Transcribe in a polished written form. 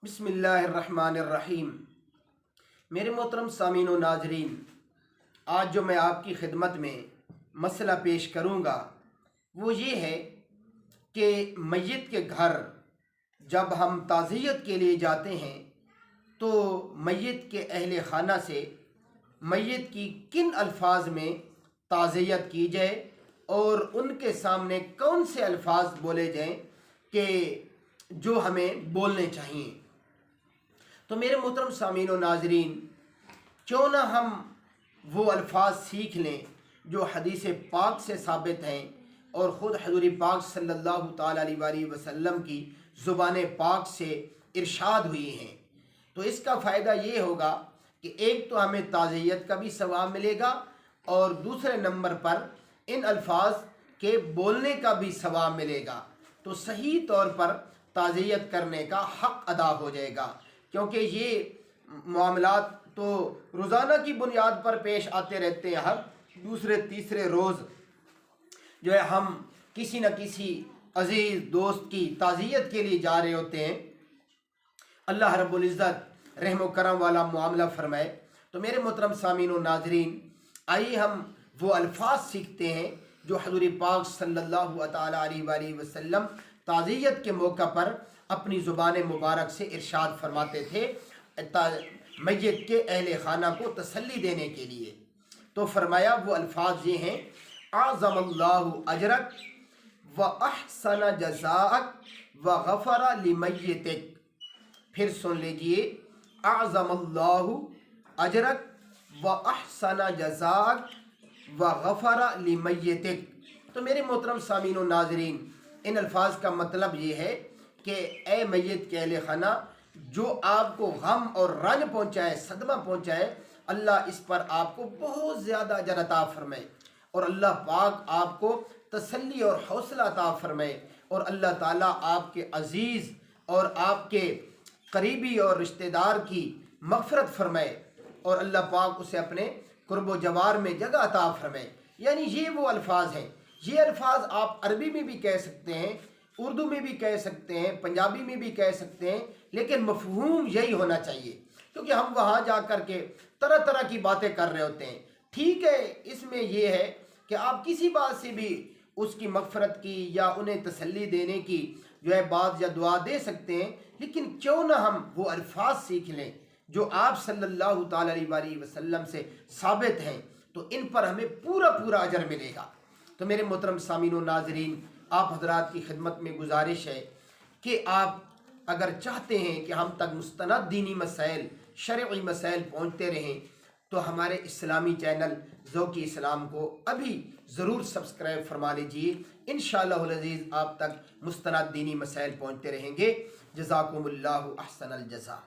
بسم اللہ الرحمن الرحیم۔ میرے محترم سامعین و ناظرین، آج جو میں آپ کی خدمت میں مسئلہ پیش کروں گا وہ یہ ہے کہ میت کے گھر جب ہم تعزیت کے لیے جاتے ہیں تو میت کے اہل خانہ سے میت کی کن الفاظ میں تعزیت کی جائے اور ان کے سامنے کون سے الفاظ بولے جائیں کہ جو ہمیں بولنے چاہیے۔ تو میرے محترم سامعین و ناظرین، کیوں نہ ہم وہ الفاظ سیکھ لیں جو حدیث پاک سے ثابت ہیں اور خود حضور پاک صلی اللہ تعالیٰ علیہ وآلہ وسلم کی زبان پاک سے ارشاد ہوئی ہیں۔ تو اس کا فائدہ یہ ہوگا کہ ایک تو ہمیں تعزیت کا بھی ثواب ملے گا اور دوسرے نمبر پر ان الفاظ کے بولنے کا بھی ثواب ملے گا، تو صحیح طور پر تعزیت کرنے کا حق ادا ہو جائے گا، کیونکہ یہ معاملات تو روزانہ کی بنیاد پر پیش آتے رہتے ہیں۔ ہر دوسرے تیسرے روز جو ہے ہم کسی نہ کسی عزیز دوست کی تعزیت کے لیے جا رہے ہوتے ہیں۔ اللہ رب العزت رحم و کرم والا معاملہ فرمائے۔ تو میرے محترم سامعین و ناظرین، آئیے ہم وہ الفاظ سیکھتے ہیں جو حضور پاک صلی اللہ تعالیٰ علیہ وآلہ وسلم تعزیت کے موقع پر اپنی زبان مبارک سے ارشاد فرماتے تھے میت کے اہل خانہ کو تسلی دینے کے لیے۔ تو فرمایا وہ الفاظ یہ ہیں: اعظم اللہ اجرک و احسن جزاک و غفر لمیتک۔ پھر سن لیجئے، اعظم اللہ اجرک و احسن جزاک و غفر لمیتک۔ تو میرے محترم سامعین و ناظرین، ان الفاظ کا مطلب یہ ہے کہ اے میت کے اہل خانہ، جو آپ کو غم اور رنج پہنچائے، صدمہ پہنچائے، اللہ اس پر آپ کو بہت زیادہ اجر عطا فرمائے اور اللہ پاک آپ کو تسلی اور حوصلہ عطا فرمائے، اور اللہ تعالیٰ آپ کے عزیز اور آپ کے قریبی اور رشتہ دار کی مغفرت فرمائے اور اللہ پاک اسے اپنے قرب و جوار میں جگہ عطا فرمائے۔ یعنی یہ وہ الفاظ ہیں۔ یہ الفاظ آپ عربی میں بھی کہہ سکتے ہیں، اردو میں بھی کہہ سکتے ہیں، پنجابی میں بھی کہہ سکتے ہیں، لیکن مفہوم یہی ہونا چاہیے، کیونکہ ہم وہاں جا کر کے طرح طرح کی باتیں کر رہے ہوتے ہیں۔ ٹھیک ہے، اس میں یہ ہے کہ آپ کسی بات سے بھی اس کی مغفرت کی یا انہیں تسلی دینے کی جو ہے بات یا دعا دے سکتے ہیں، لیکن کیوں نہ ہم وہ الفاظ سیکھ لیں جو آپ صلی اللہ تعالیٰ علیہ وآلہ وسلم سے ثابت ہیں، تو ان پر ہمیں پورا اجر ملے گا۔ تو میرے محترم سامعین و ناظرین، آپ حضرات کی خدمت میں گزارش ہے کہ آپ اگر چاہتے ہیں کہ ہم تک مستند دینی مسائل، شرعی مسائل پہنچتے رہیں، تو ہمارے اسلامی چینل ذوق السلام کو ابھی ضرور سبسکرائب فرما لیجئے۔ انشاءاللہ العزیز آپ تک مستند دینی مسائل پہنچتے رہیں گے۔ جزاکم اللہ احسن الجزاء۔